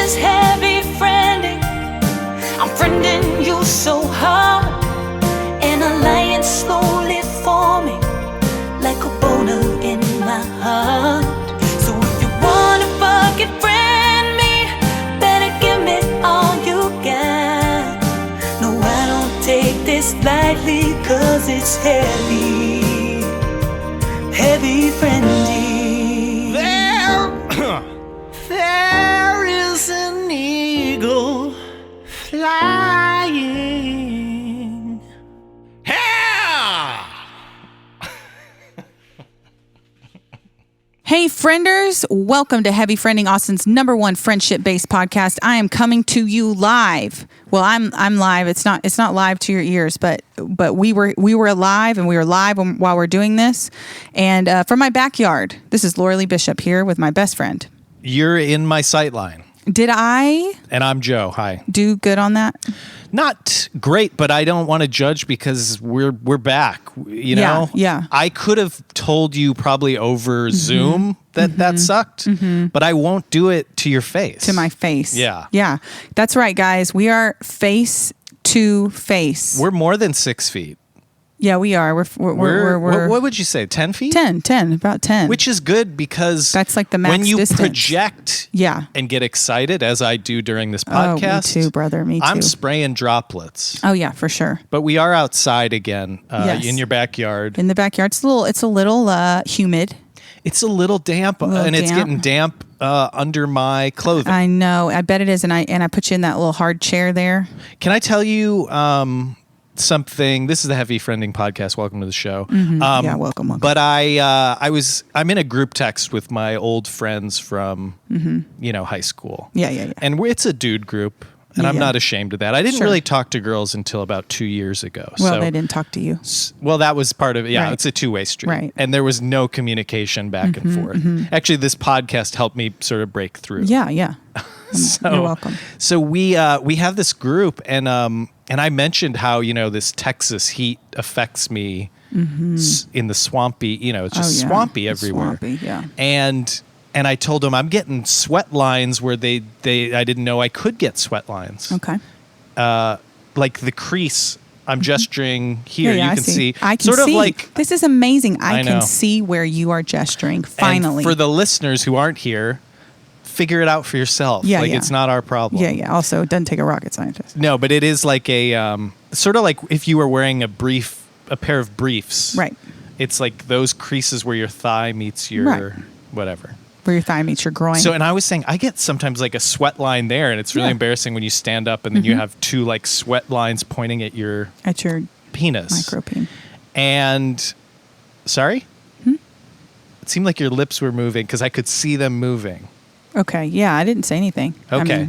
is heavy friending. I'm friending you so hard. An alliance slowly forming like a boner in my heart. So if you wanna fucking friend me, better give me all you got. No, I don't take this lightly, cause it's heavy, heavy friending. There is an eagle flying. Yeah! Hey, frienders, welcome to Heavy Friending, Austin's #1 friendship-based podcast. I am coming to you live. Well, I'm live. It's not live to your ears, but we were live, and we were live while we're doing this. And from my backyard, this is Laura Lee Bishop here with my best friend. You're in my sightline. Did I And I'm Joe. Hi. do good on that? Not great, but I don't want to judge because we're back. You know? Yeah. I could have told you probably over Zoom that sucked, but I won't do it to your face. To my face. Yeah. Yeah. That's right, guys. We are face to face. We're more than 6 feet. Yeah, we are. We're what would you say? 10 feet? 10, about 10. Which is good because That's like the max when you distance. project Yeah. and get excited, as I do during this Oh, podcast. me too, brother. Me too. I'm spraying droplets. Oh yeah, for sure. But we are outside again, Yes. in your backyard. In the backyard, it's a little humid. It's a little damp, and it's getting damp under my clothing. I know. I bet it is. And I put you in that little hard chair there. Can I tell you something? This is the Heavy Friending podcast. Welcome to the show. Yeah, welcome. But I'm in a group text with my old friends from high school. Yeah. And it's a dude group. And I'm Yeah. not ashamed of that. I didn't Sure. really talk to girls until about 2 years ago. Well, so, they didn't talk to you. well, that was part of it. Yeah, Right. it's a two-way street. Right. And there was no communication back and forth. Actually, this podcast helped me sort of break through. Yeah. So, You're welcome. So we have this group, and I mentioned how this Texas heat affects me in the swampy. It's just swampy It's everywhere. Swampy, yeah. And I told them I'm getting sweat lines where I didn't know I could get sweat lines. Okay. Like the crease. I'm gesturing here. Yeah, you I can see. see. I can sort see. of like. This is amazing. I know. can see where you are gesturing. Finally. And for the listeners who aren't here, figure it out for yourself. Yeah, like yeah. it's not our problem. Yeah. Also, it doesn't take a rocket scientist. No, but it is like a sort of like if you were wearing a pair of briefs. Right. It's like those creases where your thigh meets your Right. whatever. Where your thigh meets your groin. So, and I was saying, I get sometimes like a sweat line there, and it's really Yeah. embarrassing when you stand up and then you have two like sweat lines pointing at your at your penis. micropene. And, sorry? It seemed like your lips were moving because I could see them moving. Okay. Yeah, I didn't say anything. Okay.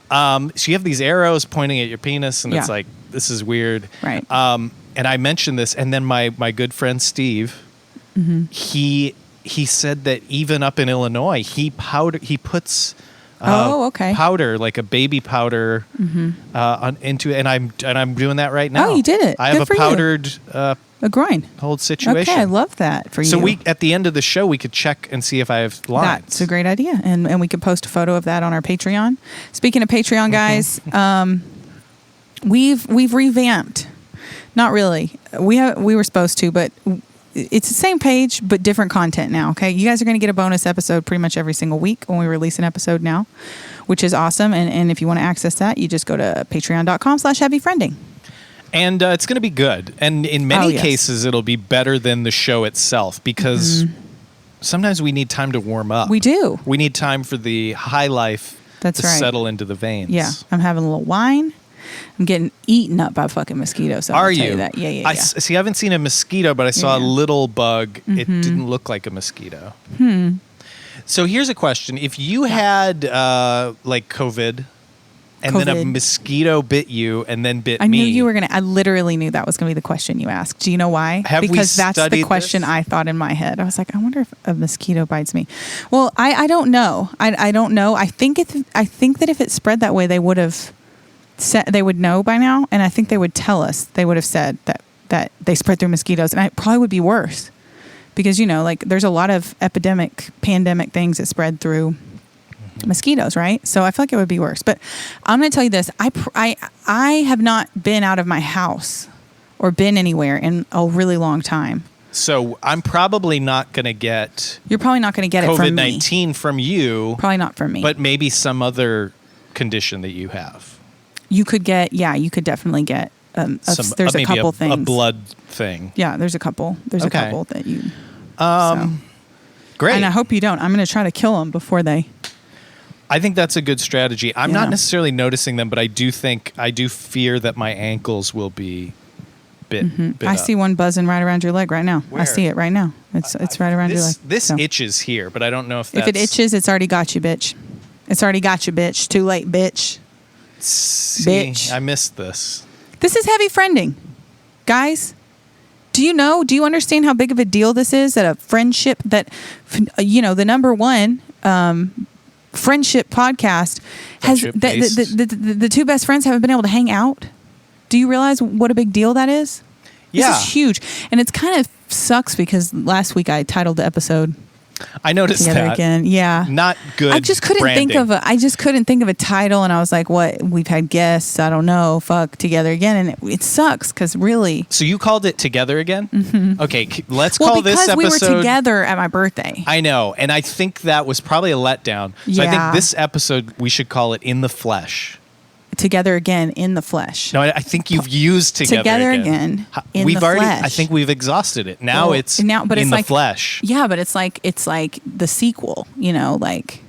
I mean, So you have these arrows pointing at your penis, and it's Yeah. like, this is weird. Right. And I mentioned this, and then my good friend Steve, he said that even up in Illinois, he puts okay. powder, like a baby powder, into it, and I'm doing that right now. Oh, you did it. I have Good a for you. powdered a groin. whole situation. Okay, I love that for you. So at the end of the show, we could check and see if I have lines. That's a great idea, and we can post a photo of that on our Patreon. Speaking of Patreon, guys, we've revamped. Not really. We were supposed to, but it's the same page, but different content now. Okay, you guys are going to get a bonus episode pretty much every single week when we release an episode now, which is awesome. And if you want to access that, you just go to patreon.com/heavyfriending. And it's going to be good. And in many cases, it'll be better than the show itself because sometimes we need time to warm up. We do. We need time for the high life That's to right. settle into the veins. Yeah, I'm having a little wine. I'm getting eaten up by fucking mosquitoes. So Are I'll tell you? That. Yeah. See, I haven't seen a mosquito, but I saw a little bug. It didn't look like a mosquito. So here's a question. If you had like COVID and then a mosquito bit you and then bit me. I knew you were going to. I literally knew that was going to be the question you asked. Do you know why? Because that's the question I thought in my head. I was like, I wonder if a mosquito bites me. Well, I don't know. I don't know. I think that if it spread that way, they would have said, they would know by now, and I think they would tell us. They would have said that they spread through mosquitoes, and it probably would be worse because like there's a lot of pandemic things that spread through mosquitoes, right? So I feel like it would be worse. But I'm going to tell you this. I have not been out of my house or been anywhere in a really long time. So I'm probably not going to get... You're probably not going to get it from me. COVID-19 from you. Probably not from me. But maybe some other condition that you have. You could get, you could definitely get, there's a couple things. A blood thing. Yeah, there's a couple. There's a couple that you... Great. And I hope you don't. I'm going to try to kill them before they... I think that's a good strategy. I'm not necessarily noticing them, but I do fear that my ankles will be bit I up. see one buzzing right around your leg right now. Where? I see it right now. It's right around your leg. This itches here, but I don't know if that's... If it itches, it's already got you, bitch. It's already got you, bitch. Too late, bitch. See, bitch. I missed this. This is heavy friending. Guys, do you understand how big of a deal this is that a friendship that, the number one friendship podcast has, the two best friends haven't been able to hang out? Do you realize what a big deal that is? Yeah. This is huge. And it's kind of sucks because last week I titled the episode I noticed Together that. Again. Yeah. Not good. I just couldn't think of a title, and I was like, what? We've had guests. I don't know. Fuck, Together Again. And it sucks because really. So you called it Together Again? Mm-hmm. Okay, let's call this episode. Because we were together at my birthday. I know. And I think that was probably a letdown. So I think this episode, we should call it In the Flesh. Together Again in the Flesh. No, I think you've used Together Again in the flesh. I think we've exhausted it. Now it's In the Flesh. Yeah, but it's like the sequel, like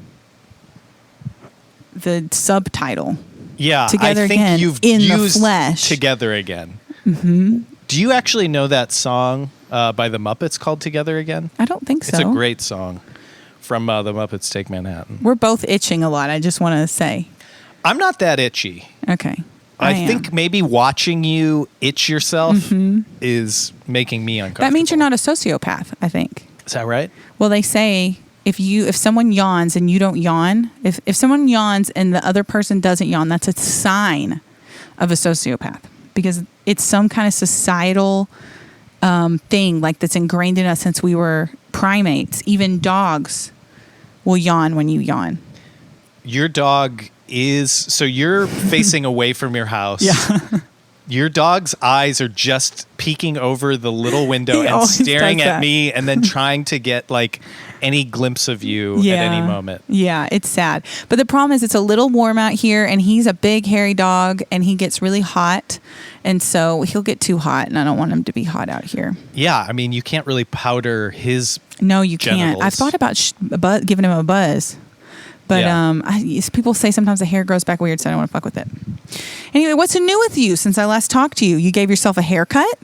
the subtitle. Yeah, Together I think Again you've in used the Flesh. Together Again. Mm-hmm. Do you actually know that song by the Muppets called Together Again? I don't think so. It's a great song from the Muppets Take Manhattan. We're both itching a lot, I just want to say. I'm not that itchy. Okay. I think maybe watching you itch yourself is making me uncomfortable. That means you're not a sociopath, I think. Is that right? Well, they say if someone yawns and you don't yawn, if someone yawns and the other person doesn't yawn, that's a sign of a sociopath because it's some kind of societal thing that's ingrained in us since we were primates. Even dogs will yawn when you yawn. Your dog so you're facing away from your house. Yeah. Your dog's eyes are just peeking over the little window and staring at me and then trying to get any glimpse of you at any moment. Yeah, it's sad. But the problem is it's a little warm out here and he's a big hairy dog and he gets really hot. And so he'll get too hot and I don't want him to be hot out here. Yeah, I mean, you can't really powder his No, you genitals. can't. I've thought about giving him a buzz. But people say sometimes the hair grows back weird, so I don't want to fuck with it. Anyway, what's new with you since I last talked to you? You gave yourself a haircut?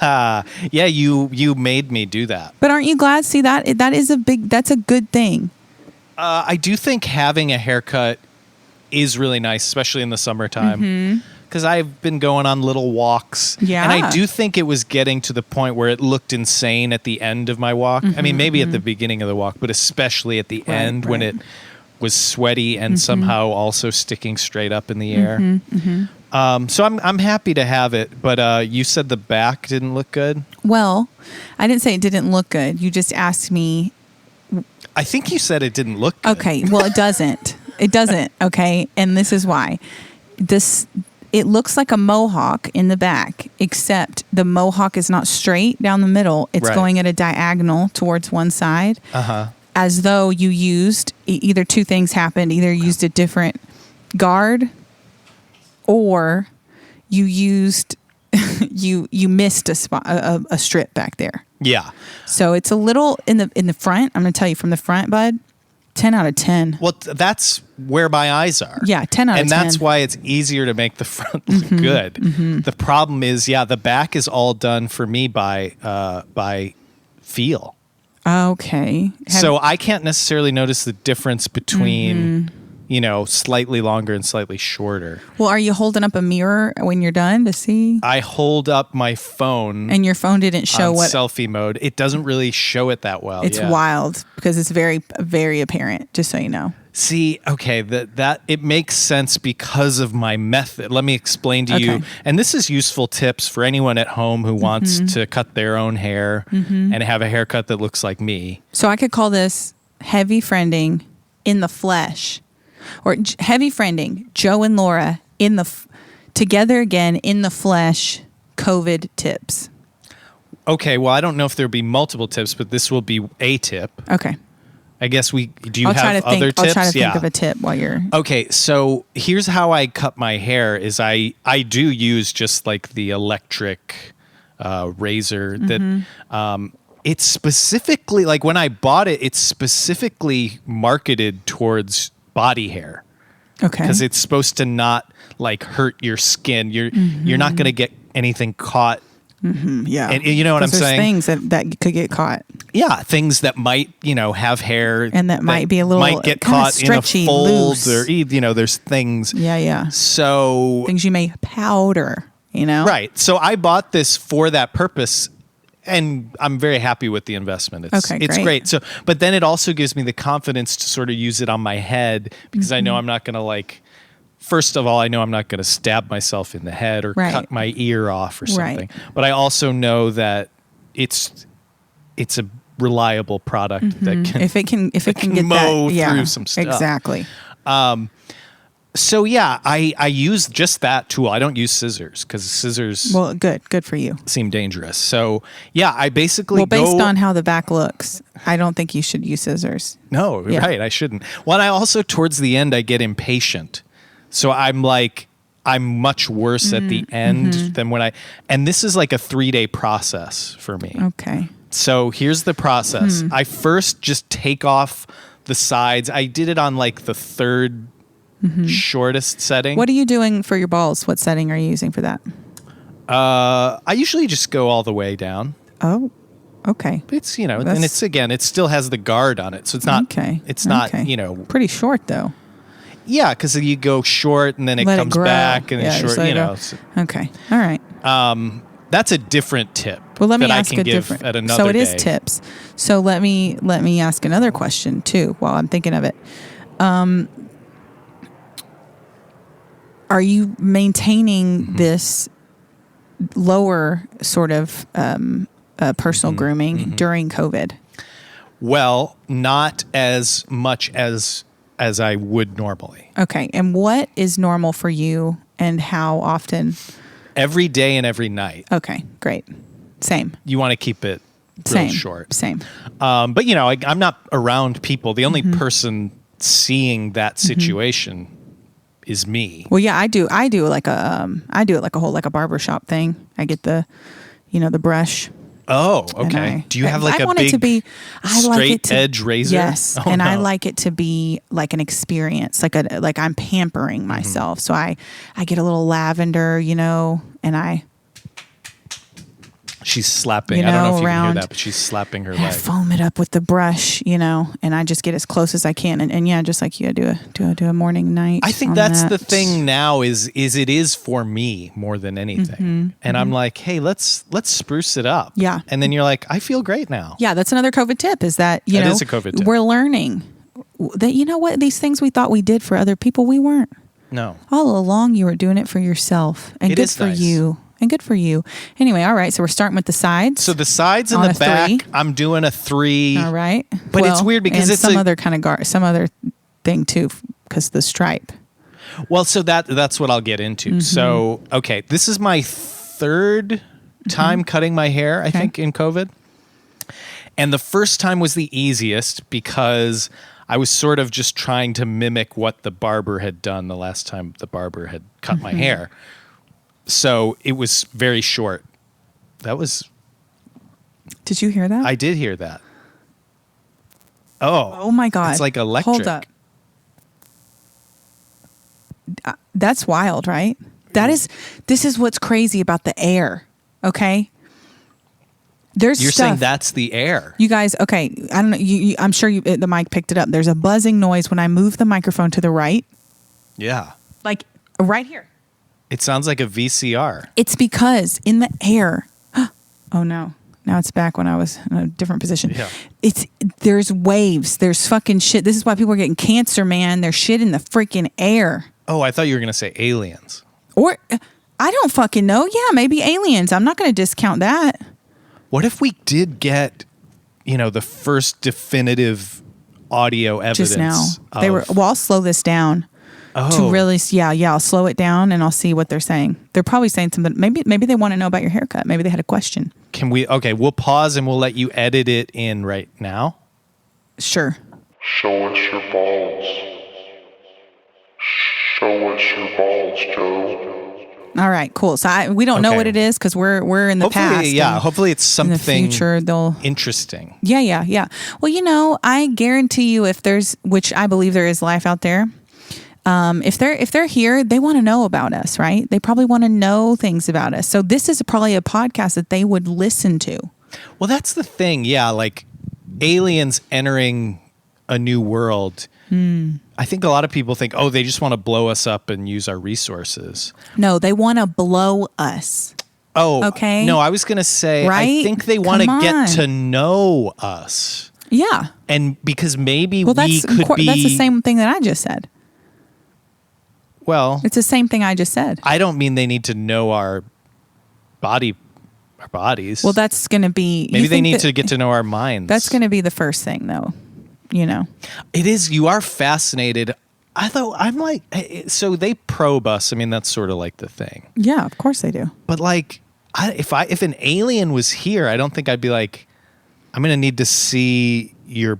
Yeah, you made me do that. But aren't you glad? See, that's a good thing. I do think having a haircut is really nice, especially in the summertime. Because I've been going on little walks. Yeah. And I do think it was getting to the point where it looked insane at the end of my walk. I mean, maybe at the beginning of the walk, but especially at the end when it was sweaty and somehow also sticking straight up in the air. So I'm happy to have it, but you said the back didn't look good? Well, I didn't say it didn't look good. You just asked me. I think you said it didn't look good. Okay, well, it doesn't. It doesn't, okay? And this is why. It looks like a mohawk in the back, except the mohawk is not straight down the middle. It's going at a diagonal towards one side. As though you used, either two things happened. Either you used a different guard or you used, you missed a spot, a strip back there. Yeah. So it's a little in the front. I'm going to tell you from the front, bud. 10 out of 10. Well, that's where my eyes are. Yeah, 10 out of 10. And that's why it's easier to make the front look good. The problem is, the back is all done for me by feel. Okay. So I can't necessarily notice the difference between, slightly longer and slightly shorter. Well, are you holding up a mirror when you're done to see? I hold up my phone. And your phone didn't show on what? Selfie mode. It doesn't really show it that well. It's wild because it's very, very apparent, just so you know. See, okay, that it makes sense because of my method. Let me explain to you. And this is useful tips for anyone at home who wants to cut their own hair and have a haircut that looks like me. So I could call this heavy friending in the flesh, or heavy friending, Joe and Laura together again in the flesh, COVID tips. Okay, well, I don't know if there'll be multiple tips, but this will be a tip. Okay. I guess do you have other tips? I'll try to think of a tip while you're... Okay, so here's how I cut my hair is I do use just like the electric razor that it's specifically, like when I bought it, it's specifically marketed towards body hair. Okay. Because it's supposed to not like hurt your skin. You're not going to get anything caught. Yeah. And you know what I'm saying? Things that could get caught. Yeah, things that might, have hair. And that might be a little might get caught stretchy, in a fold loose. or, there's things. Yeah. So. Things you may powder, Right. So I bought this for that purpose. And I'm very happy with the investment. It's great. So, but then it also gives me the confidence to sort of use it on my head because I know I'm not going to first of all, I know I'm not going to stab myself in the head or cut my ear off or something. Right. But I also know that it's a reliable product that can if it can get mow that through some stuff. Exactly. So yeah, I use just that tool. I don't use scissors because scissors. Well, good for you. Seem dangerous. So yeah, I basically based on how the back looks, I don't think you should use scissors. No, right, I shouldn't. Well, and I also towards the end I get impatient, so I'm much worse at the end than when and this is like a 3-day process for me. Okay. So here's the process. I first just take off the sides. I did it on like the third. Shortest setting. What are you doing for your balls? What setting are you using for that? I usually just go all the way down. Oh, okay. It's and it's it still has the guard on it, so it's not. Okay. It's not pretty short though. Yeah, because you go short and then it comes back and it's short. So. Okay. All right. That's a different tip. Well, let me that ask I can a give different. At another so it day. is tips. So let me ask another question too while I'm thinking of it. Are you maintaining this lower sort of personal grooming during COVID? Well, not as much as I would normally. Okay. And what is normal for you and how often? Every day and every night. Okay, great. Same. You want to keep it real short. Same. But I'm not around people. The only person seeing that situation is me. Well, yeah, I do like a whole like a barbershop thing. I get the brush. Oh, okay. Do you have like a big straight edge razor? Yes, no. I like it to be like an experience, like I'm pampering myself. So I get a little lavender, and I. She's slapping. I don't know if you can hear that, but she's slapping her leg. I foam it up with the brush, and I just get as close as I can. And yeah, just like you do a morning, night. I think that's the thing now is it is for me more than anything. And I'm like, hey, let's spruce it up. Yeah. And then you're like, I feel great now. Yeah, that's another COVID tip is that, that is a COVID tip. We're learning that, these things we thought we did for other people, we weren't. No. All along you were doing it for yourself. And good for you. And good for you. Anyway, all right. So we're starting with the sides. So the sides and the back, 3. I'm doing a 3. All right. But it's weird because it's some other kind of some other thing too, because the stripe. Well, so that's what I'll get into. So, okay, this is my 3rd time cutting my hair, I think, in COVID. And the first time was the easiest because I was sort of just trying to mimic what the barber had done the last time the barber had cut my hair. So it was very short. That was... Did you hear that? I did hear that. Oh my God. It's like electric. Hold up. That's wild, right? This is what's crazy about the air, okay? You're saying that's the air. You guys, okay, I don't know, I'm sure the mic picked it up. There's a buzzing noise when I move the microphone to the right. Yeah. Like right here. It sounds like a VCR. It's because in the air. Oh no. Now it's back when I was in a different position. Yeah. There's waves. There's fucking shit. This is why people are getting cancer, man. There's shit in the freaking air. Oh, I thought you were going to say aliens. Or I don't fucking know. Yeah, maybe aliens. I'm not going to discount that. What if we did get, the first definitive audio evidence? Just now. I'll slow this down. To really, I'll slow it down and I'll see what they're saying. They're probably saying something. Maybe they want to know about your haircut. Maybe they had a question. We'll pause and we'll let you edit it in right now. Sure. Show us your balls. Show us your balls, Joe. All right, cool. So we don't know what it is because we're in the past. Yeah, hopefully it's something in the future, they'll interesting. Yeah. Well, I guarantee you, which I believe there is life out there. If they're here, they want to know about us, right? They probably want to know things about us. So this is probably a podcast that they would listen to. Well, that's the thing. Yeah, like aliens entering a new world. I think a lot of people think, they just want to blow us up and use our resources. No, they want to blow us. Oh, okay. No, I was going to say, right? I think they want to get to know us. Yeah. And because maybe that's the same thing that I just said. Well, it's the same thing I just said. I don't mean they need to know our bodies. Well, that's going to be... Maybe they need to get to know our minds. That's going to be the first thing, though. It is. You are fascinated. I'm like, so they probe us. I mean, that's sort of like the thing. Yeah, of course they do. But like, if an alien was here, I don't think I'd be like, I'm going to need to see your...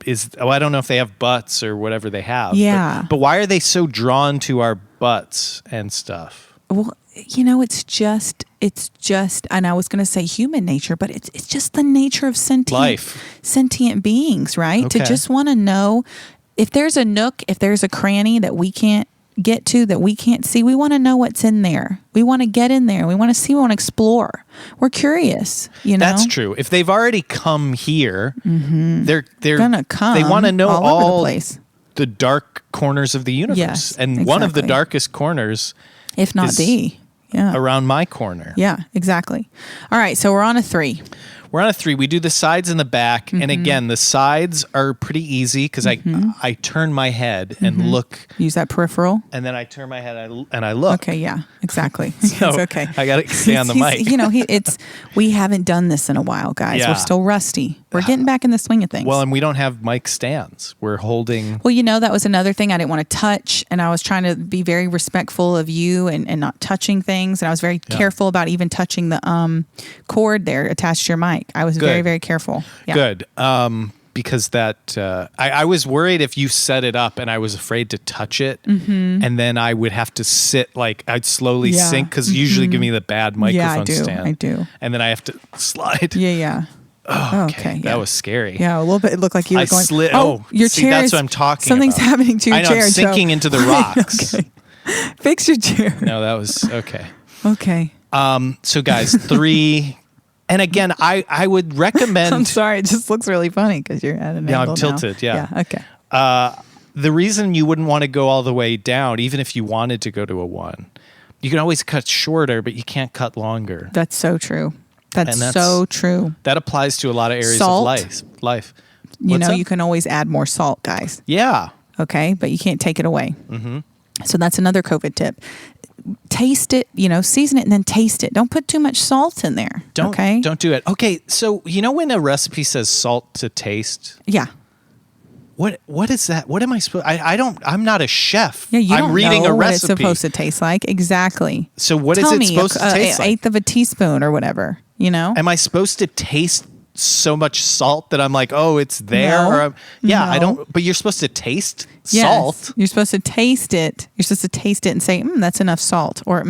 I don't know if they have butts or whatever they have. Yeah. But why are they so drawn to our butts and stuff? Well, it's just, and I was going to say human nature, but it's just the nature of sentient beings, right? Okay. To just want to know if there's a nook, if there's a cranny that we can't get to, that we can't see, we want to know what's in there. We want to get in there. We want to see, we want to explore. We're curious, That's true. If they've already come here, they're going to come. They want to know all the dark corners of the universe. Yes, and one of the darkest corners, if not around my corner. Yeah, exactly. All right, so we're on a 3. We're on a 3. We do the sides and the back. And again, the sides are pretty easy because I turn my head and look. Use that peripheral. And then I turn my head and I look. Okay, yeah, exactly. So it's okay. I got to stay on the mic. We haven't done this in a while, guys. Yeah. We're still rusty. We're getting back in the swing of things. Well, and we don't have mic stands. We're holding. Well, that was another thing I didn't want to touch. And I was trying to be very respectful of you and not touching things. And I was very careful about even touching the cord there attached to your mic. I was very, very careful. Yeah. Good. Because I was worried if you set it up and I was afraid to touch it. And then I would have to sit, I'd slowly sink because you usually give me the bad microphone stand. I do. And then I have to slide. Yeah. Oh, okay. That was scary. Yeah, a little bit. It looked like you were going. Slid. Your chair. That's what I'm talking something's about. Something's happening to your chair. I'm sinking into the rocks. Okay. Fix your chair. No, that was okay. Okay. So guys, 3. And again, I would recommend... I'm sorry. It just looks really funny because you're at an angle I'm tilted, now. Yeah, okay. The reason you wouldn't want to go all the way down, even if you wanted to go to a 1, you can always cut shorter, but you can't cut longer. That's so true. That's so true. That applies to a lot of areas of life. You can always add more salt, guys. Yeah. Okay, but you can't take it away. So that's another COVID tip. Taste it, season it and then taste it. Don't put too much salt in there. Don't do it. Okay, so when a recipe says salt to taste? Yeah. What is that? What am I supposed? I'm not a chef. Yeah, I'm reading a recipe. What it's supposed to taste like. Exactly. So what is it supposed to taste like? 1/8 of a teaspoon or whatever. Am I supposed to taste so much salt that I'm like, oh, it's there? No, I don't. But you're supposed to taste salt. You're supposed to taste it. You're supposed to taste it and say, that's enough salt, or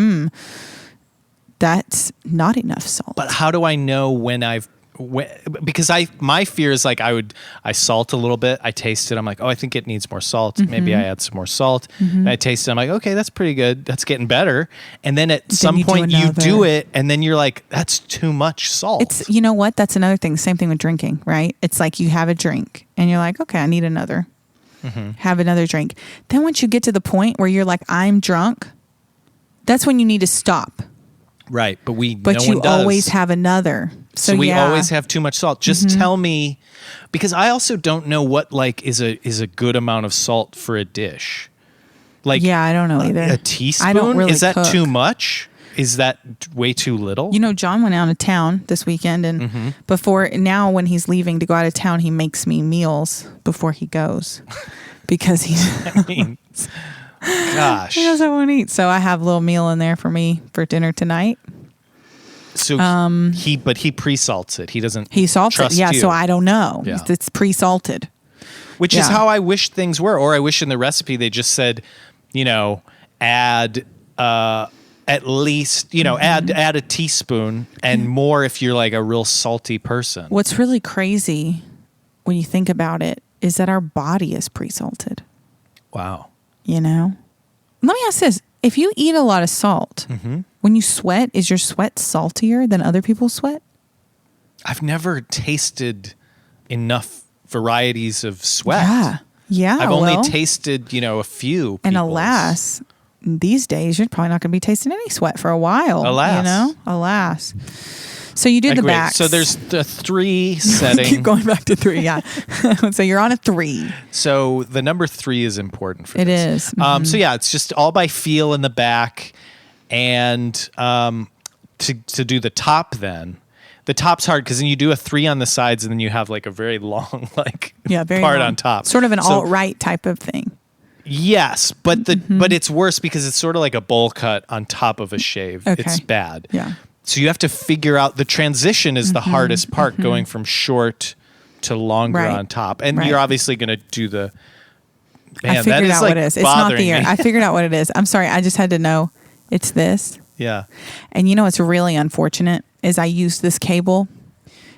that's not enough salt. But how do I know because my fear is I salt a little bit, I taste it, I'm like, oh, I think it needs more salt. Maybe I add some more salt. And I taste it, I'm like, okay, that's pretty good. That's getting better. And then at some point you do it, and then you're like, that's too much salt. It's, you know what? That's another thing. Same thing with drinking, right? It's like you have a drink and you're like, okay, I need another. Have another drink. Then once you get to the point where you're like, I'm drunk, that's when you need to stop. Right, but you always have another. So we always have too much salt. Just tell me, because I also don't know what is a good amount of salt for a dish. I don't know either. A teaspoon? I don't really Is that cook. too much? Is that way too little? You know, John went out of town this weekend, and now when he's leaving to go out of town, he makes me meals before he goes because gosh, he doesn't want to eat. So I have a little meal in there for me for dinner tonight. So he pre-salts it. He doesn't. He salts trust it. Yeah. you. So I don't know. Yeah. It's pre-salted. Which is how I wish things were, or I wish in the recipe they just said, add at least, add a teaspoon and more if you're like a real salty person. What's really crazy when you think about it is that our body is pre-salted. Wow. Let me ask this. If you eat a lot of salt, when you sweat, is your sweat saltier than other people's sweat? I've never tasted enough varieties of sweat. Yeah. I've only tasted, a few people's. And alas, these days, you're probably not going to be tasting any sweat for a while. Alas. So you do the back. So there's the 3 setting. Keep going back to 3, yeah. So you're on a 3. So the number 3 is important for this. It is. So yeah, it's just all by feel in the back. And to do the top then, the top's hard because then you do a 3 on the sides and then you have like a very long part long. on top. Sort of an alt-right type of thing. Yes, but but it's worse because it's sort of like a bowl cut on top of a shave. Okay. It's bad. Yeah. So you have to figure out the transition is the hardest part, going from short to longer on top. And you're obviously going to do the. Man, I figured out what it is. It's not the ear. Me. I figured out what it is. I'm sorry. I just had to know it's this. Yeah. And what's really unfortunate is I used this cable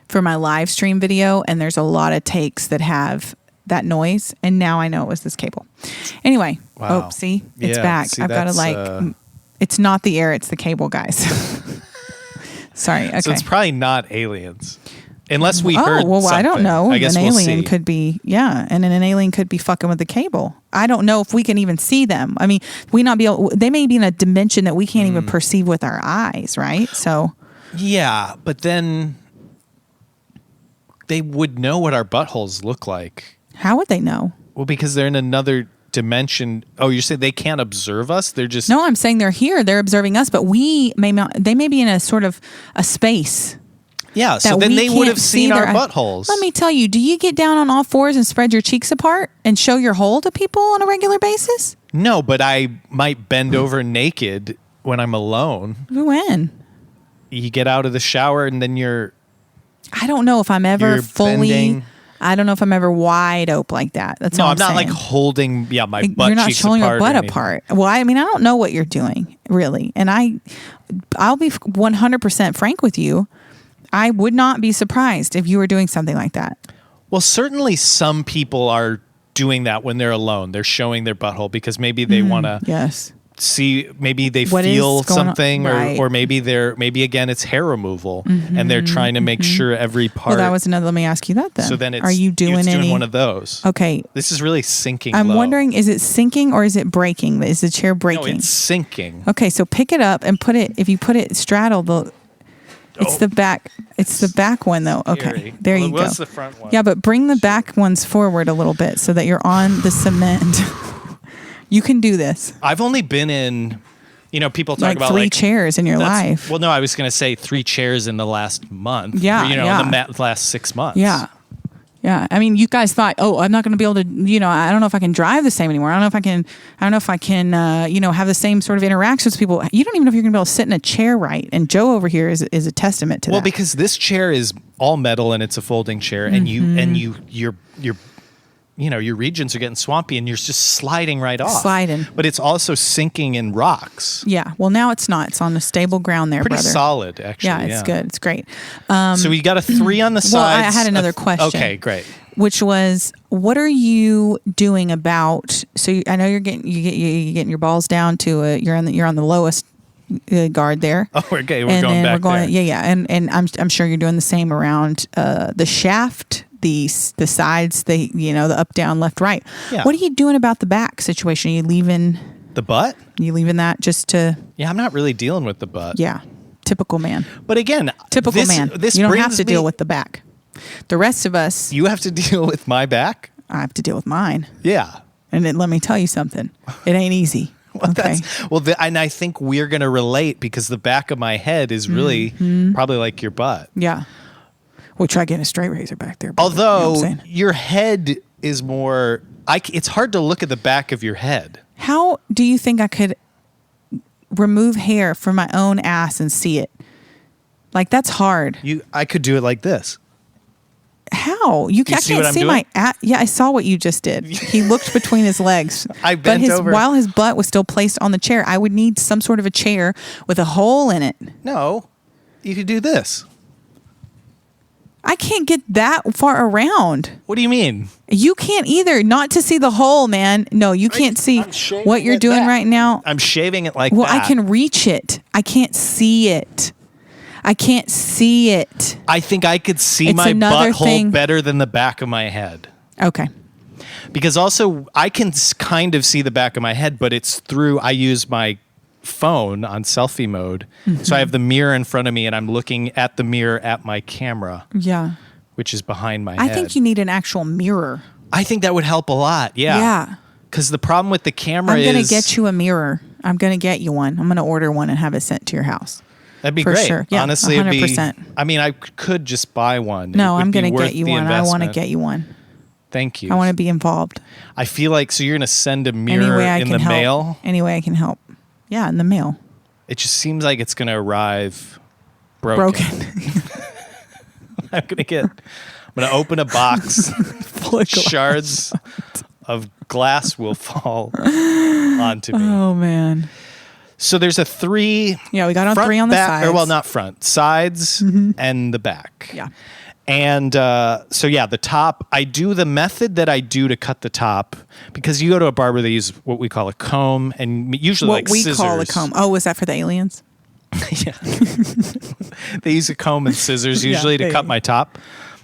for my live stream video, and there's a lot of takes that have that noise, and now I know it was this cable. Anyway, see, it's back. I've got to it's not the air, it's the cable, guys. Sorry. Okay. So it's probably not aliens. Unless we heard well, something. I don't know. I guess an alien see. could be, and an alien could be fucking with the cable. I don't know if we can even see them. I mean, they may be in a dimension that we can't even perceive with our eyes, right? So. Yeah, but then they would know what our buttholes look like. How would they know? Well, because they're in another dimension. Oh, you're saying they can't observe us? They're just... No, I'm saying they're here. They're observing us, but they may be in a sort of a space. Yeah, so then they would have seen our buttholes. Let me tell you, do you get down on all fours and spread your cheeks apart and show your hole to people on a regular basis? No, but I might bend over naked when I'm alone. When? You get out of the shower and then you're... I don't know if I'm ever fully... Bending. I don't know if I'm ever wide open like that. That's all I'm saying. No, I'm not like holding my butt cheeks apart. You're not showing your butt apart. Well, I mean, I don't know what you're doing, really. And I'll be 100% frank with you. I would not be surprised if you were doing something like that. Well, certainly some people are doing that when they're alone. They're showing their butthole because maybe they want to see, maybe they feel something or maybe again, it's hair removal and they're trying to make sure every part. Well, that was another, let me ask you that then. So then are you doing one of those? Okay. This is really sinking I'm low. wondering, is it sinking or is it breaking? Is the chair breaking? No, it's sinking. Okay. So pick it up and if you put it straddle it's the back. It's the back one, though. Okay, there you go. What's the front one? Yeah, but bring the back ones forward a little bit so that you're on the cement. You can do this. I've only been in, people talk about 3 chairs in your life. Well, no, I was going to say 3 chairs in the last month. Yeah, in the last 6 months. Yeah. Yeah, I mean, you guys thought, I'm not going to be able to, I don't know if I can drive the same anymore. I don't know if I can, have the same sort of interactions with people. You don't even know if you're going to be able to sit in a chair right. And Joe over here is a testament to that. Well, because this chair is all metal and it's a folding chair, and your regions are getting swampy and you're just sliding right off. But it's also sinking in rocks. Yeah. Well, now it's not. It's on a stable ground there, Pretty brother. solid, actually. Yeah, it's good. It's great. So we got a 3 on the sides. Well, I had another question. Okay, great. Which was, what are you doing about? So I know you're getting your balls down to you're on the lowest guard there. Oh, okay. We're going back there. Yeah. And I'm sure you're doing the same around the shaft. The sides, the up, down, left, right. Yeah. What are you doing about the back situation? Are you leaving the butt? You leaving that just to? Yeah, I'm not really dealing with the butt. Yeah, typical man. But again, typical man. You don't have to deal with the back. The rest of us. You have to deal with my back. I have to deal with mine. Yeah. And let me tell you something. It ain't easy. Okay. And I think we're going to relate because the back of my head is really probably like your butt. Yeah. We'll try getting a straight razor back there. Baby. Although You know your head is more, it's hard to look at the back of your head. How do you think I could remove hair from my own ass and see it? Like, that's hard. I could do it like this. How? I can't see my ass. Yeah, I saw what you just did. He looked between his legs. I bent over. While his butt was still placed on the chair, I would need some sort of a chair with a hole in it. No, you could do this. I can't get that far around. What do you mean? You can't either. Not to see the hole, man. No, you can't see what you're doing right now. I'm shaving it like that. Well, I can reach it. I can't see it. I can't see it. I think I could see my butthole better than the back of my head. Okay. Because also I can kind of see the back of my head, but it's through, I use my phone on selfie mode. So I have the mirror in front of me and I'm looking at the mirror at my camera. Yeah. Which is behind my head. I think you need an actual mirror. I think that would help a lot. Yeah. Yeah. Because the problem with the camera I'm going to get you a mirror. I'm going to get you one. I'm going to order one and have it sent to your house. That'd be for great. Sure. Yeah, honestly, 100%. I mean, I could just buy one. No, I'm going to get you one. I want to get you one. Thank you. I want to be involved. I feel like, so you're going to send a mirror in the mail? Any way I can help. Yeah, in the mail. It just seems like it's going to arrive broken. I'm going to open a box. Shards of glass will fall onto me. Oh, man. So there's a 3. Yeah, we got on 3 on the sides. Or, well, not front. Sides and the back. Yeah. And so, yeah, the top, I do the method that I do to cut the top because you go to a barber, they use what we call a comb and usually scissors. What we call a comb. Oh, was that for the aliens? Yeah. They use a comb and scissors usually to cut my top.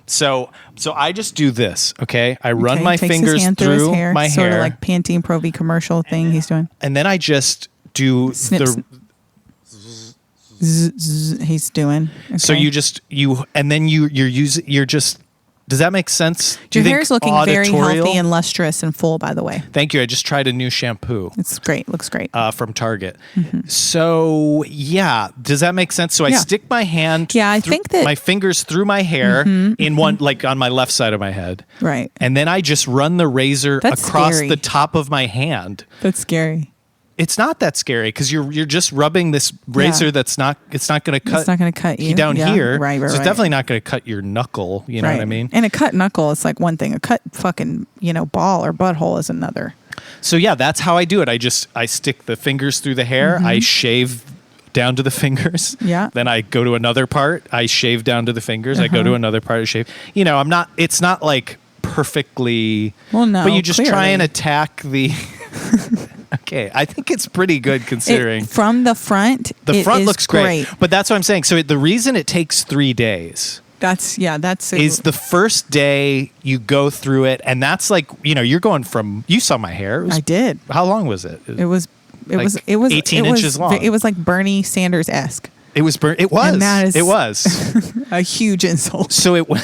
So I just do this, okay? I run my fingers through my hair. Sort of like Pantene Pro V commercial thing he's doing. And then I just do he's doing. Okay. So you're just, does that make sense? Your hair's looking very healthy and lustrous and full, by the way. Thank you. I just tried a new shampoo. It's great. Looks great. From Target. So yeah, does that make sense? So I stick my hand, I think that my fingers through my hair in one, like on my left side of my head. Right. And then I just run the razor across the top of my hand. That's scary. It's not that scary because you're just rubbing this razor that's not going to cut. It's not going to cut you down here. Right. So it's definitely not going to cut your knuckle. You know what I mean? And a cut knuckle is like one thing. A cut fucking ball or butthole is another. So yeah, that's how I do it. I stick the fingers through the hair. I shave down to the fingers. Yeah. Then I go to another part. I shave down to the fingers. I go to another part. I shave. It's not like perfectly. Well, no. But you just try and attack the. Okay, I think it's pretty good considering. From the front, the front looks great. But that's what I'm saying. So the reason it takes 3 days. Is the first day you go through it, and that's like you're going from. You saw my hair. I did. How long was it? It was 18 inches long. It was like Bernie Sanders-esque. It was. It was. And that is it was a huge insult. So it was.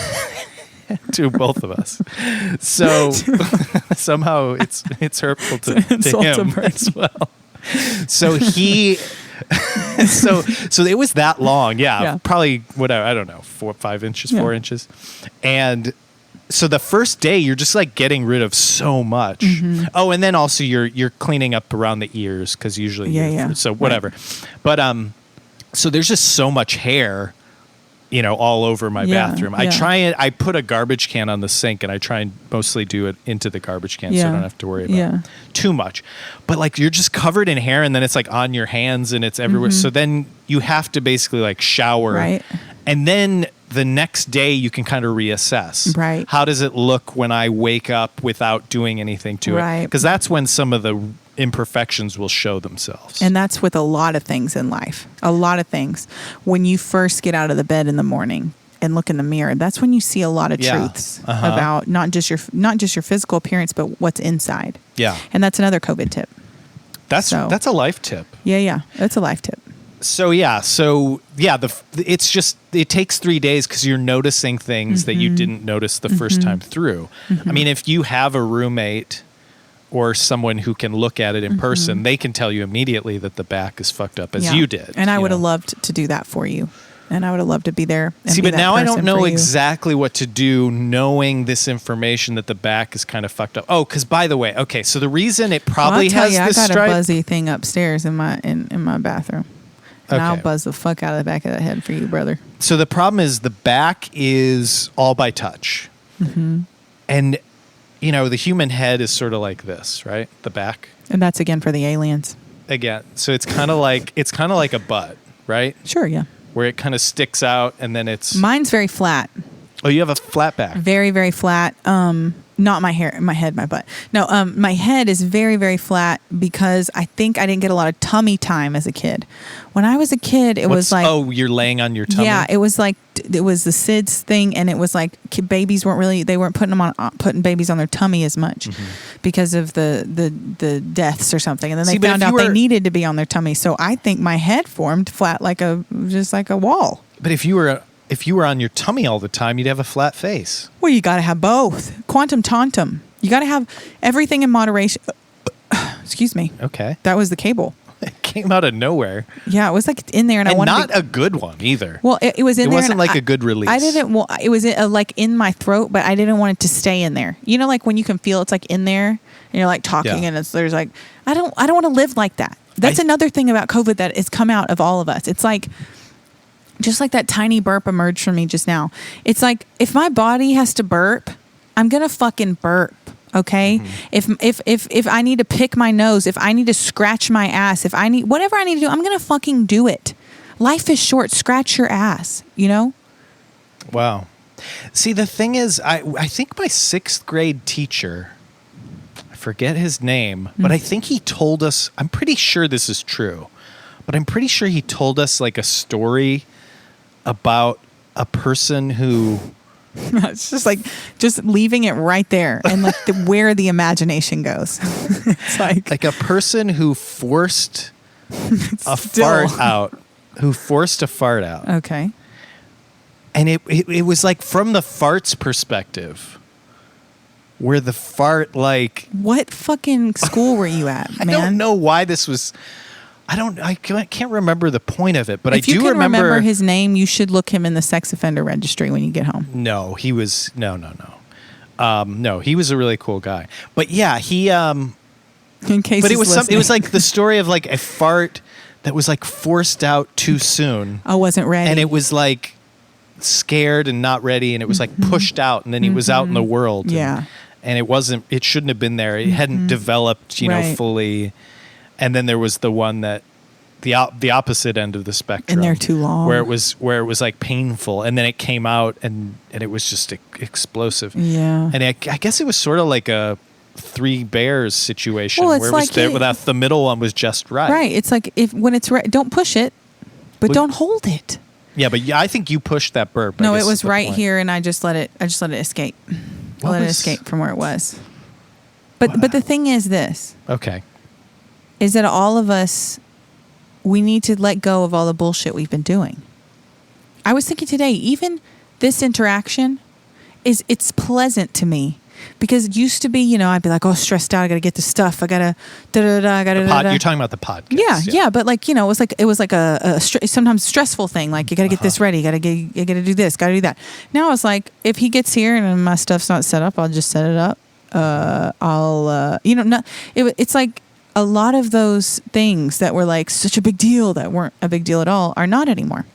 To both of us. So somehow it's hurtful to him as well. So he so it was that long. Yeah. Probably whatever, I don't know, 4 or 5 inches, 4 inches. And so the first day you're just like getting rid of so much. Oh, and then also you're cleaning up around the ears because usually so whatever. Right. But so there's just so much hair all over my bathroom. I put a garbage can on the sink and I try and mostly do it into the garbage can so I don't have to worry about too much. But like you're just covered in hair and then it's like on your hands and it's everywhere. So then you have to basically like shower. Right. And then the next day you can kind of reassess. Right. How does it look when I wake up without doing anything to it? Because that's when some of the imperfections will show themselves. And that's with a lot of things in life. A lot of things. When you first get out of the bed in the morning and look in the mirror, that's when you see a lot of truths about not just your physical appearance, but what's inside. Yeah. And that's another COVID tip. That's a life tip. Yeah. That's a life tip. It takes 3 days because you're noticing things that you didn't notice the first time through. I mean, if you have a roommate or someone who can look at it in person, they can tell you immediately that the back is fucked up, as you did. And I would have loved to do that for you. And I would have loved to be there. And see, be but now I don't know you. exactly what to do, knowing this information that the back is kind of fucked up. Oh, because by the way, okay, so the reason it probably has this I got stripe, a buzzy thing upstairs in my bathroom. And I'll buzz the fuck out of the back of that head for you, brother. So the problem is the back is all by touch. And, you know, the human head is sort of like this, right? The back. And that's again for the aliens. Again. So it's kind of like a butt, right? Sure, yeah. Where it kind of sticks out and then it's... Mine's very flat. Oh, you have a flat back. Very, very flat. Not my hair, my head, my butt. No, my head is very, very flat because I think I didn't get a lot of tummy time as a kid. When I was a kid, it was like... Oh, you're laying on your tummy? Yeah, it was like, it was the SIDS thing, and it was like babies weren't putting babies on their tummy as much because of the deaths or something. And then they found out they needed to be on their tummy. So I think my head formed flat just like a wall. But if you were on your tummy all the time, you'd have a flat face. Well, you got to have both. Quantum tantum. You got to have everything in moderation. Excuse me. Okay. That was the cable. It came out of nowhere. Yeah, it was like in there, and I wanted not a good one either. Well, it was in there. It wasn't like a good release. I didn't. Well, it was like in my throat, but I didn't want it to stay in there. You know, like when you can feel it's like in there, and you're like talking, and there's like I don't want to live like that. That's another thing about COVID that has come out of all of us. It's like. Just like that tiny burp emerged from me just now. It's like if my body has to burp, I'm gonna fucking burp. Okay. If I need to pick my nose, if I need to scratch my ass, if I need whatever I need to do, I'm gonna fucking do it. Life is short. Scratch your ass. You know. Wow. See, the thing is, I think my 6th grade teacher, I forget his name, but I think he told us. I'm pretty sure this is true, but I'm pretty sure he told us like a story about a person who it's just leaving it right there and like where the imagination goes. It's like a person who forced a fart out. Okay. And it was like from the fart's perspective, where the fart like... What fucking school were you at, man? I don't know why this was... I can't remember the point of it, but if I do remember... If you can remember his name, you should look him in the sex offender registry when you get home. No, he was... No. No, he was a really cool guy. But yeah, he... in case but it was like the story of like a fart that was like forced out too soon. I wasn't ready. And it was like scared and not ready, and it was like pushed out, and then he was out in the world. Yeah. And it shouldn't have been there. It hadn't developed, fully. And then there was the one that the opposite end of the spectrum. And they're too long. Where it was like painful, and then it came out and it was just explosive. Yeah. And I guess it was sort of like a Three Bears situation where it was the middle one was just right. Right. It's like when it's right, don't push it, but don't hold it. Yeah, but I think you pushed that burp. No, it was right here, and I just let it escape. I let it escape from where it was. But the thing is this. Okay. Is that all of us, we need to let go of all the bullshit we've been doing. I was thinking today, even this interaction, it's pleasant to me. Because it used to be, I'd be like, oh, stressed out. I got to get this stuff. I got to I got to You're talking about the podcast. Yeah. But like, it was like a sometimes stressful thing. Like you got to get this ready. You got to do this. Got to do that. Now it's like, if he gets here and my stuff's not set up, I'll just set it up. It's like a lot of those things that were like such a big deal that weren't a big deal at all are not anymore.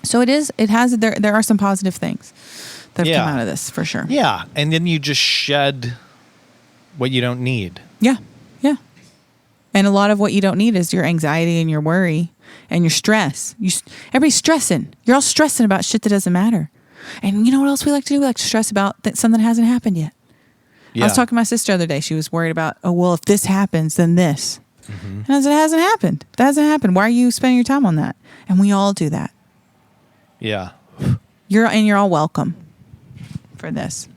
So there are some positive things that have come out of this for sure. Yeah. And then you just shed what you don't need. Yeah. Yeah. And a lot of what you don't need is your anxiety and your worry and your stress. Everybody's stressing. You're all stressing about shit that doesn't matter. And you know what else we like to do? We like to stress about something that hasn't happened yet. Yeah. I was talking to my sister the other day. She was worried about, if this happens, then this. Mm-hmm. And I said, it hasn't happened. That hasn't happened. Why are you spending your time on that? And we all do that. Yeah. You're all welcome for this.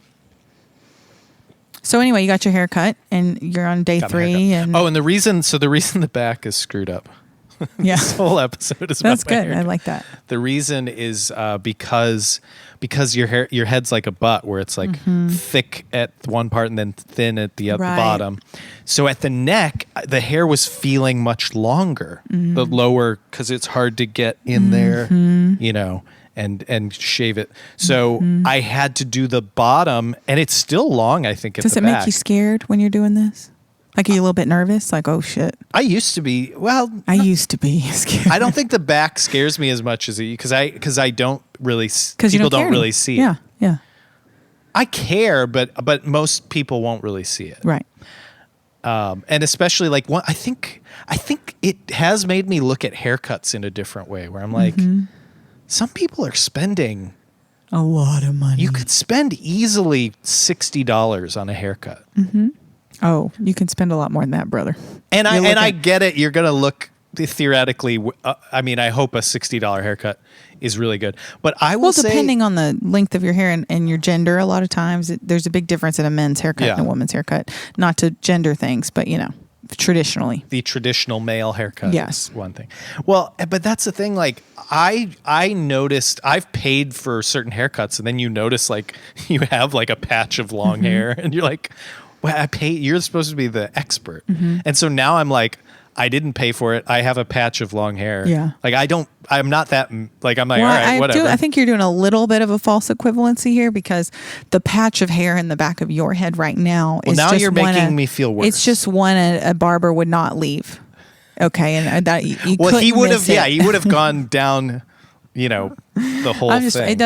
So anyway, you got your hair cut and you're on day 3. And and the reason the back is screwed up. Yeah. This whole episode is about That's my good. haircut. I like that. The reason is because your head's like a butt, where it's like thick at one part and then thin at the Right. bottom. So at the neck, the hair was feeling much longer. The lower, because it's hard to get in there, and shave it. So I had to do the bottom, and it's still long, I think, at Does the it back. make you scared when you're doing this? Like, are you a little bit nervous? Like, oh shit. I used to be. Well, I used to be scared. I don't think the back scares me as much as because I don't really you people don't don't really see it. Yeah. I care, but most people won't really see it. Right. And especially like I think it has made me look at haircuts in a different way, where I'm like, some people are spending A lot of money. You could spend easily $60 on a haircut. Oh, you can spend a lot more than that, brother. And I get it. You're going to look theoretically. I mean, I hope a $60 haircut is really good. But I will say, depending on the length of your hair and your gender, a lot of times there's a big difference in a men's haircut and a woman's haircut. Not to gender things, but traditionally, the traditional male haircut. Yes, is one thing. Well, but that's the thing. Like I noticed I've paid for certain haircuts, and then you notice like you have like a patch of long hair, and you're like, well, I paid. You're supposed to be the expert, and so now I'm like, I didn't pay for it. I have a patch of long hair. Yeah. Like I'm not that, like, I'm like, well, all right, whatever. I think you're doing a little bit of a false equivalency here, because the patch of hair in the back of your head right now is now just you're one making me feel worse. It's just one a barber would not leave. Okay. And that you he would have, it. he would have gone down, the whole thing.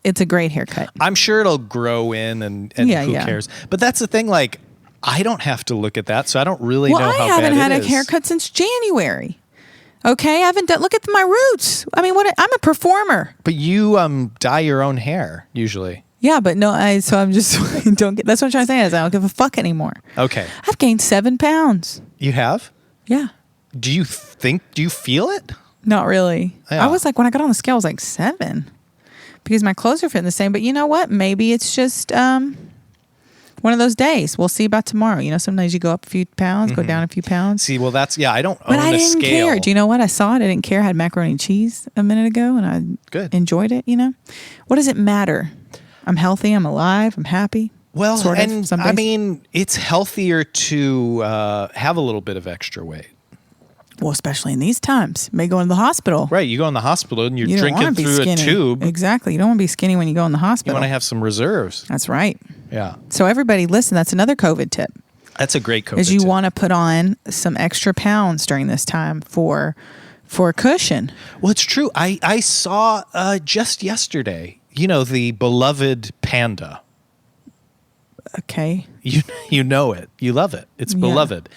It's a great haircut. I'm sure it'll grow in and who cares? But that's the thing, like, I don't have to look at that, so I don't really know how bad it is. I haven't had a haircut since January. Okay, I haven't done. Look at my roots. I mean, I'm a performer. But you dye your own hair usually. Yeah, but no, so I'm just don't get. That's what I'm trying to say is I don't give a fuck anymore. Okay, I've gained 7 pounds. You have? Yeah. Do you feel it? Not really. Yeah. I was like, when I got on the scale, I was like 7, because my clothes are fitting the same. But you know what? Maybe it's just one of those days. We'll see about tomorrow. Some days you go up a few pounds, go down a few pounds. See, well, I don't own but I a didn't scale. care. Do you know what? I saw it. I didn't care. I had macaroni and cheese a minute ago, and I enjoyed it. What does it matter? I'm healthy. I'm alive. I'm happy. Well, sort of, and some I days. mean, it's healthier to have a little bit of extra weight. Well, especially in these times. May go into the hospital. Right. You go in the hospital and you're You don't drinking wanna be through skinny. a tube. Exactly. You don't want to be skinny when you go in the You hospital. want to have some reserves. That's right. Yeah. So everybody, listen, that's another COVID tip. That's a great COVID Is you tip. want to put on some extra pounds during this time for a cushion. Well, it's true. I saw just yesterday, the beloved panda. Okay. You know it. You love it. It's beloved.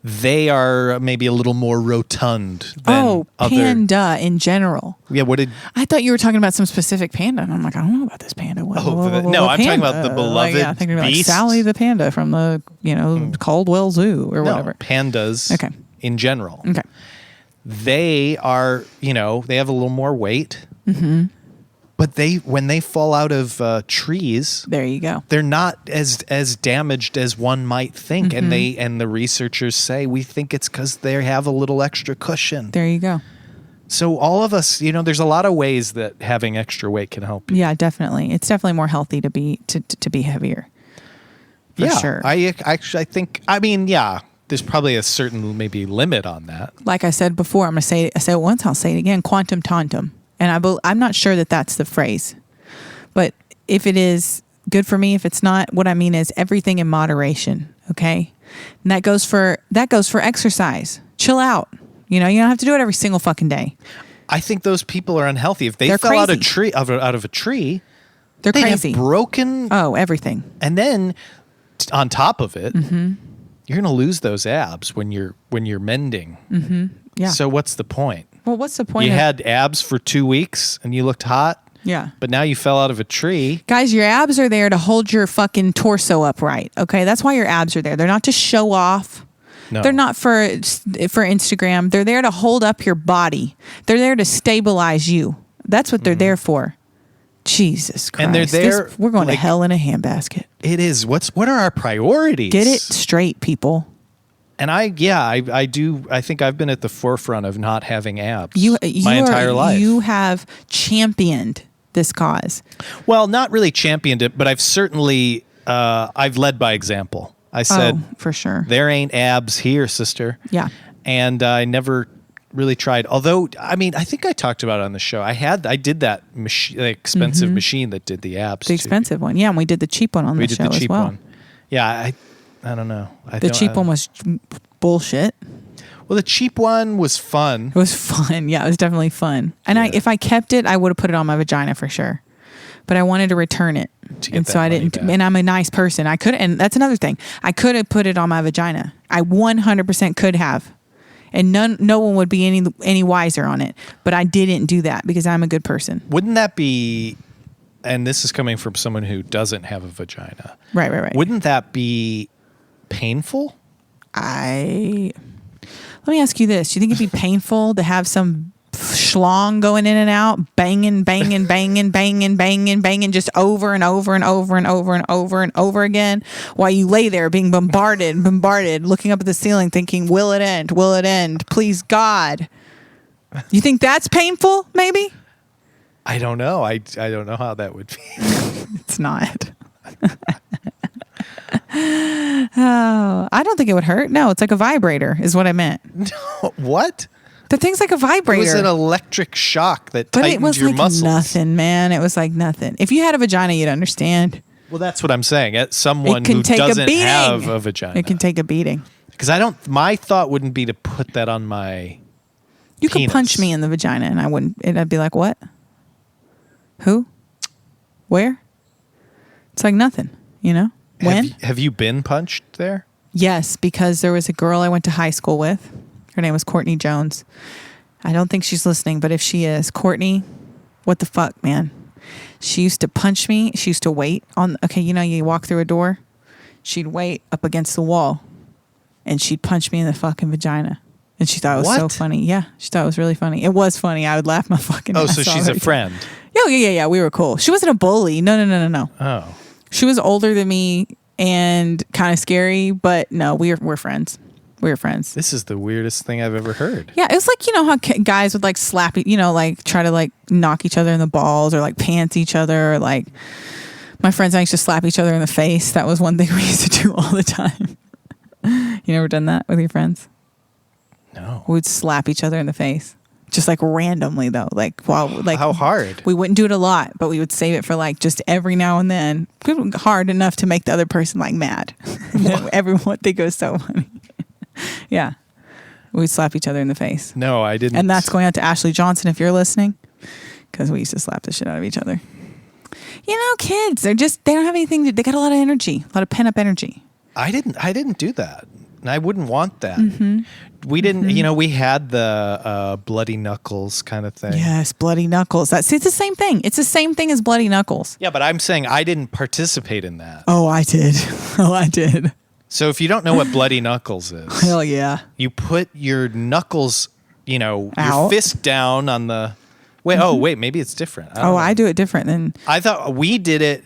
They are maybe a little more rotund than other. Panda in general. Yeah, I thought you were talking about some specific panda, and I'm like, I don't know about this panda. No, I'm talking about the beloved I'm thinking about beast. Sally the panda from the Caldwell Zoo or whatever. Pandas. Okay. In general. Okay. They are, they have a little more weight. Mm-hmm. But when they fall out of trees, there you go. They're not as damaged as one might think, and the researchers say we think it's because they have a little extra cushion. There you go. So all of us, there's a lot of ways that having extra weight can help you. Yeah, definitely. It's definitely more healthy to be heavier. For sure. I think. I mean, yeah. There's probably a certain maybe limit on that. Like I said before, I said it once. I'll say it again. Quantum tantum. And I'm not sure that that's the phrase, but if it is, good for me. If it's not, what I mean is everything in moderation. Okay. And that goes for exercise. Chill out. You don't have to do it every single fucking day. I think those people are unhealthy. If they fell out of a tree, they're crazy. Have broken. Everything. And then on top of it, you're going to lose those abs when you're mending. Mm-hmm. Yeah. So what's the point? Well, what's the point? You had abs for 2 weeks and you looked hot. Yeah. But now you fell out of a tree. Guys, your abs are there to hold your fucking torso upright. Okay. That's why your abs are there. They're not to show off. No. They're not for Instagram. They're there to hold up your body. They're there to stabilize you. That's what they're there for. Jesus Christ. And they're there. We're going to hell in a handbasket. It is. What are our priorities? Get it straight, people. And I do. I think I've been at the forefront of not having abs my You entire life. You have championed this cause. Well, not really championed it, but I've certainly I've led by example. I said, for sure, there ain't abs here, sister. Yeah. And I never really tried. Although, I mean, I think I talked about it on the show. I did that expensive machine that did the abs. The expensive one, yeah, and we did the cheap one on the show as well. One. Yeah, I don't know. The cheap one was bullshit. Well, the cheap one was fun. It was fun. Yeah, it was definitely fun. And if I kept it, I would have put it on my vagina for sure. But I wanted to return it, and so I didn't. Back. And I'm a nice person. I could, and that's another thing. I could have put it on my vagina. I 100% could have, and no one would be any wiser on it. But I didn't do that because I'm a good person. Wouldn't that be? And this is coming from someone who doesn't have a vagina. Right. Wouldn't that be painful? Let me ask you this. Do you think it'd be painful to have some schlong going in and out, banging, just over and over and over and over and over and over again, while you lay there being bombarded, looking up at the ceiling thinking, will it end? Please, God. You think that's painful, maybe? I don't know. I don't know how that would be. It's not. Oh, I don't think it would hurt. No, it's like a vibrator is what I meant. No, what? The thing's like a vibrator. It was an electric shock that tightened your muscles. Nothing, man. It was like nothing. If you had a vagina, you'd understand. Well, that's what I'm saying. As someone who doesn't have a vagina. It can take a beating. Because my thought wouldn't be to put that on my You penis. could punch me in the vagina and I wouldn't. I'd be like, what? Who? Where? It's like nothing, you know? When? Have you been punched there? Yes, because there was a girl I went to high school with. Her name was Courtney Jones. I don't think she's listening, but if she is, Courtney, what the fuck, man? She used to punch me. She used to wait on, you walk through a door. She'd wait up against the wall and she'd punch me in the fucking vagina. And she thought it was so funny. Yeah, she thought it was really funny. It was funny. I would laugh my fucking ass off. So she's a friend. Yeah. We were cool. She wasn't a bully. No. Oh. She was older than me and kind of scary, but no, we're friends. We were friends. This is the weirdest thing I've ever heard. Yeah, it was like, how guys would like slap, try to like knock each other in the balls or like pants each other. Or like my friends and I used to slap each other in the face. That was one thing we used to do all the time. You never done that with your friends? No. We'd slap each other in the face. Just like randomly though. How hard? We wouldn't do it a lot, but we would save it for like just every now and then. Hard enough to make the other person like mad. Everyone would think it was so funny. Yeah. We'd slap each other in the face. No, I didn't. And that's going out to Ashley Johnson if you're listening. Because we used to slap the shit out of each other. Kids, they don't have anything they got a lot of energy, a lot of pent up energy. I didn't do that. I wouldn't want that. Mm-hmm. We didn't, we had the bloody knuckles kind of thing. Yes, bloody knuckles. It's the same thing. It's the same thing as bloody knuckles. Yeah, but I'm saying I didn't participate in that. Oh, I did. So if you don't know what bloody knuckles is. Hell yeah. You put your knuckles, your fist down on the... Wait, maybe it's different. I do it different than... I thought we did it.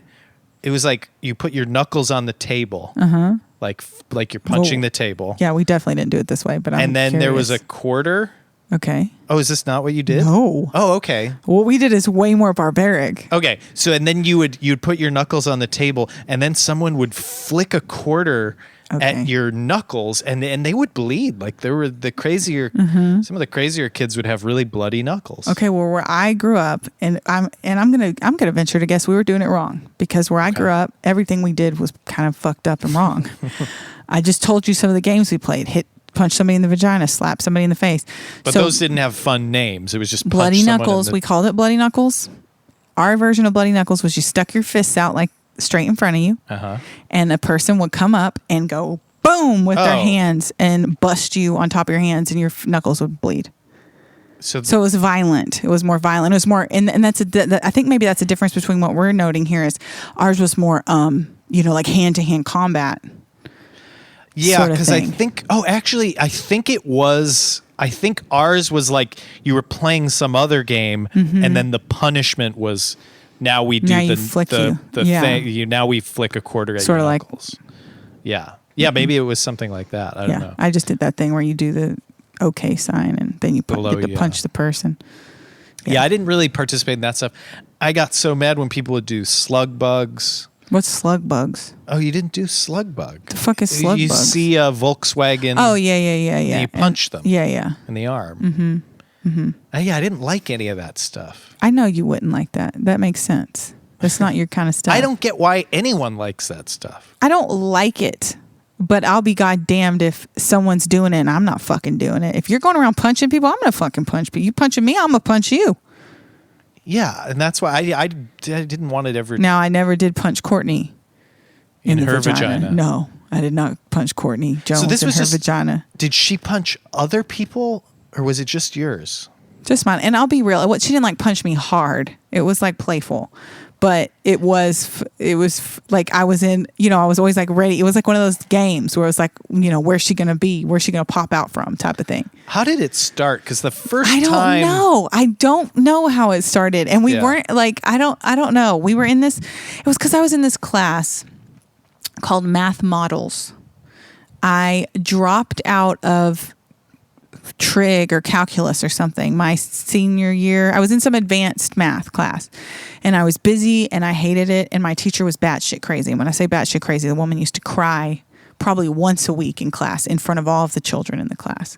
It was like you put your knuckles on the table. Uh-huh. Like you're punching the table. Yeah, we definitely didn't do it this way, but And then there was a quarter. Okay. Oh, is this not what you did? No. Oh, okay. What we did is way more barbaric. Okay. So and then you'd put your knuckles on the table and then someone would flick a quarter at your knuckles and they would bleed. Like there were some of the crazier kids would have really bloody knuckles. Okay, well where I grew up and I'm gonna venture to guess we were doing it wrong because where I grew up, everything we did was kind of fucked up and wrong. I just told you some of the games we played. Punch somebody in the vagina, slap somebody in the face. But those didn't have fun names. It was just bloody knuckles. We called it bloody knuckles. Our version of bloody knuckles was you stuck your fists out like straight in front of you, and a person would come up and go boom with their hands and bust you on top of your hands, and your knuckles would bleed. So it was violent. It was more violent. It was more, and that's I think maybe that's a difference between what we're noting here is ours was more, like hand to hand combat. Yeah, because I think ours was like you were playing some other game, and then the punishment was now we do now we flick a quarter at your knuckles. Yeah. Yeah, maybe it was something like that. I don't know. I just did that thing where you do the okay sign and then you get to punch the person. Yeah, I didn't really participate in that stuff. I got so mad when people would do slug bugs. What's slug bugs? Oh, you didn't do slug bug. The fuck is slug You bugs? see a Volkswagen. Oh, yeah. And you punch them. Yeah. In the arm. Yeah, I didn't like any of that stuff. I know you wouldn't like that. That makes sense. That's not your kind of stuff. I don't get why anyone likes that stuff. I don't like it, but I'll be goddamned if someone's doing it and I'm not fucking doing it. If you're going around punching people, I'm gonna fucking punch people. You punching me, I'm gonna punch you. Yeah, and that's why I didn't want it ever. Now, I never did punch Courtney in her vagina. No, I did not punch Courtney Jones in her vagina. Did she punch other people, or was it just yours? Just mine. And I'll be real. She didn't like punch me hard. It was like playful. But it was like I was in, I was always like ready. It was like one of those games where it was like, where's she going to be? Where's she going to pop out from type of thing. How did it start? Because the first time. I don't know how it started. And we weren't like, I don't know. We were in this, it was because I was in this class called Math Models. I dropped out of trig or calculus or something my senior year. I was in some advanced math class and I was busy and I hated it, and my teacher was batshit crazy. And when I say batshit crazy, the woman used to cry probably once a week in class in front of all of the children in the class.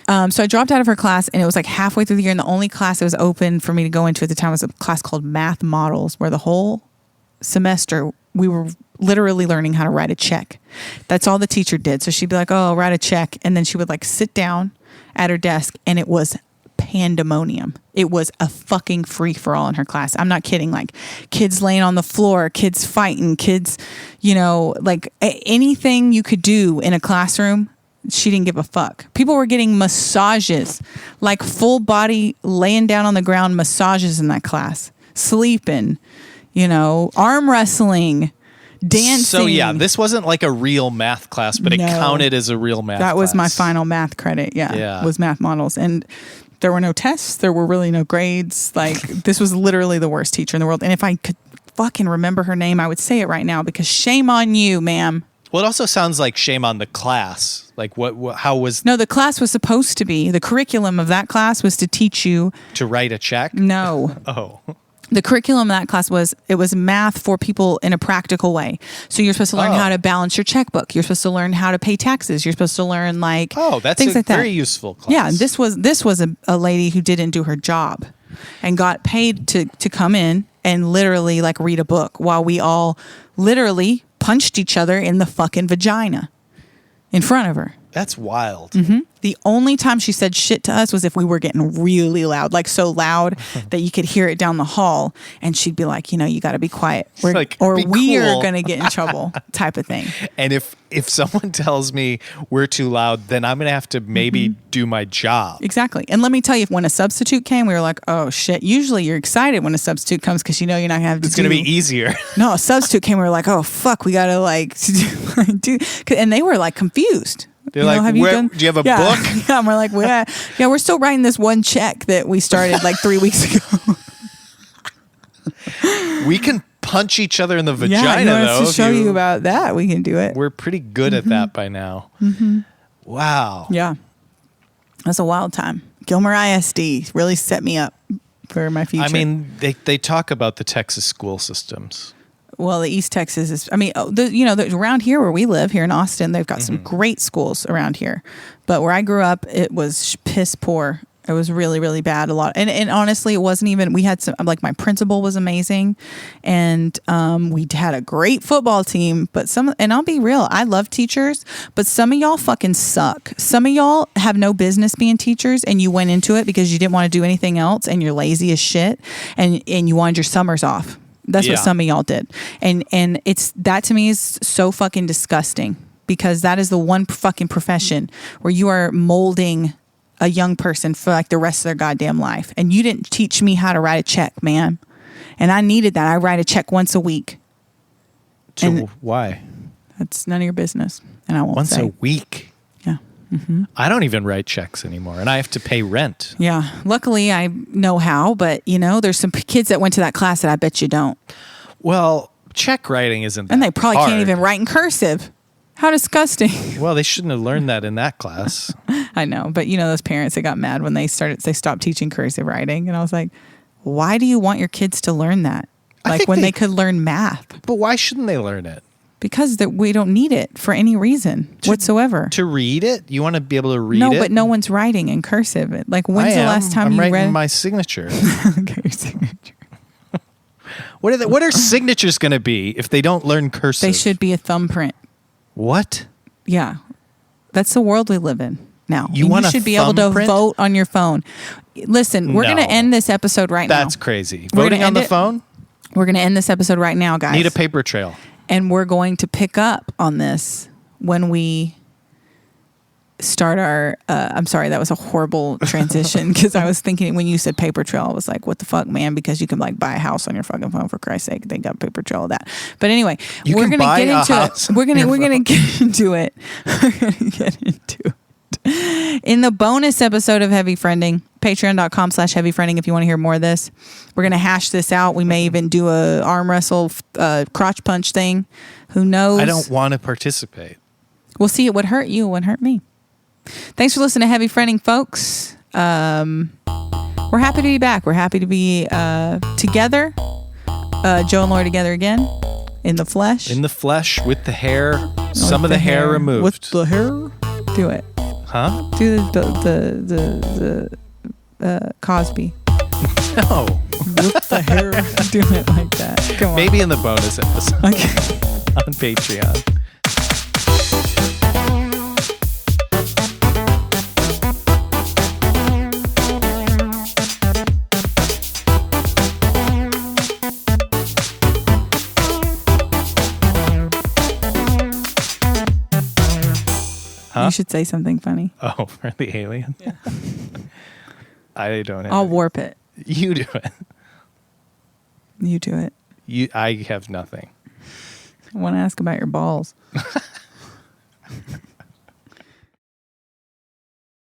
So I dropped out of her class, and it was like halfway through the year, and the only class that was open for me to go into at the time was a class called Math Models, where the whole semester we were literally learning how to write a check. That's all the teacher did. So she'd be like, oh, write a check. And then she would like sit down at her desk, and it was pandemonium. It was a fucking free-for-all in her class. I'm not kidding. Like kids laying on the floor, kids fighting, kids, like anything you could do in a classroom, she didn't give a fuck. People were getting massages, like full body laying down on the ground massages in that class, sleeping, arm wrestling, dancing. So yeah, this wasn't like a real math class, but it counted as a real math class. That was my final math credit. Yeah. Was Math Models. And there were no tests. There were really no grades. Like this was literally the worst teacher in the world. And if I could fucking remember her name, I would say it right now, because shame on you, ma'am. Well, it also sounds like shame on the class. Like how was... No, the class was supposed to be, the curriculum of that class was to teach you... To write a check? No. Oh. The curriculum of that class was math for people in a practical way. So you're supposed to learn how to balance your checkbook. You're supposed to learn how to pay taxes. You're supposed to learn that's things a like that. Very useful class. Yeah, this was a lady who didn't do her job and got paid to come in and literally like read a book while we all literally punched each other in the fucking vagina in front of her. That's wild. Mm-hmm. The only time she said shit to us was if we were getting really loud, like so loud that you could hear it down the hall. And she'd be like, you got to be quiet or we are going to get in trouble type of thing. And if someone tells me we're too loud, then I'm going to have to maybe do my job. Exactly. And let me tell you, when a substitute came, we were like, oh shit. Usually you're excited when a substitute comes because you're not going to have to It's going to be easier. No, a substitute came, we were like, oh fuck, we got to do. And they were like confused. They're like, do you have a book? Yeah, and we're like, we're still writing this one check that we started like 3 weeks ago. We can punch each other in the vagina, though. Yeah, though. To show you about that, we can do it. We're pretty good at that by now. Mm-hmm. Wow. Yeah. That's a wild time. Gilmer ISD really set me up for my future. I mean, they talk about the Texas school systems. Well, the East Texas is, around here where we live here in Austin, they've got some great schools around here. But where I grew up, it was piss poor. It was really, really bad. A lot. And honestly, it wasn't even, we had some, like my principal was amazing. And we had a great football team. But and I'll be real, I love teachers, but some of y'all fucking suck. Some of y'all have no business being teachers, and you went into it because you didn't want to do anything else, and you're lazy as shit, and you wanted your summers off. That's what some of y'all did. And that to me is so fucking disgusting, because that is the one fucking profession where you are molding a young person for like the rest of their goddamn life. And you didn't teach me how to write a check, man. And I needed that. I write a check once a week. So why? That's none of your business. And I won't Once say. a week? Yeah. Mm-hmm. I don't even write checks anymore, and I have to pay rent. Yeah. Luckily, I know how, but, there's some kids that went to that class that I bet you don't. Well, check writing isn't that And they probably hard. can't even write in cursive. How disgusting. Well, they shouldn't have learned that in that class. I know, but those parents that got mad when they stopped teaching cursive writing, and I was like, why do you want your kids to learn that? Like when they could learn math. But why shouldn't they learn it? Because we don't need it for any reason whatsoever. To read it? You want to be able to read it? No, but no one's writing in cursive. Like, when's the last time you read? I'm writing my signature. Okay, your signature. What are signatures going to be if they don't learn cursive? They should be a thumbprint. What? Yeah. That's the world we live in now. You should be able to vote on your phone. Listen, we're going to end this episode right now. That's crazy. Voting on the phone? We're going to end this episode right now, guys. Need a paper trail. And we're going to pick up on this when we start our... I'm sorry, that was a horrible transition because I was thinking when you said paper trail, I was like, what the fuck, man? Because you can buy a house on your fucking phone, for Christ's sake. They got paper trail of that. But anyway, we're going to get into it. We're going to get into it. We're going to get into it. In the bonus episode of Heavy Friending, patreon.com/heavyfriending if you want to hear more of this. We're going to hash this out. We may even do a arm wrestle, crotch punch thing. Who knows? I don't want to participate. We'll see. It would hurt you. It wouldn't hurt me. Thanks for listening to Heavy Friending, folks. We're happy to be back. We're happy to be together. Joe and Laura together again. In the flesh. In the flesh with the hair. Some of the hair removed. With the hair? Do it. Huh? Do the Cosby. No. With the hair. Do it like that. Come on. Maybe in the bonus episode. Okay. On Patreon. Huh? You should say something funny. Oh, for the alien? Yeah. I don't have I'll warp it. You do it. You do it. I have nothing. I want to ask about your balls.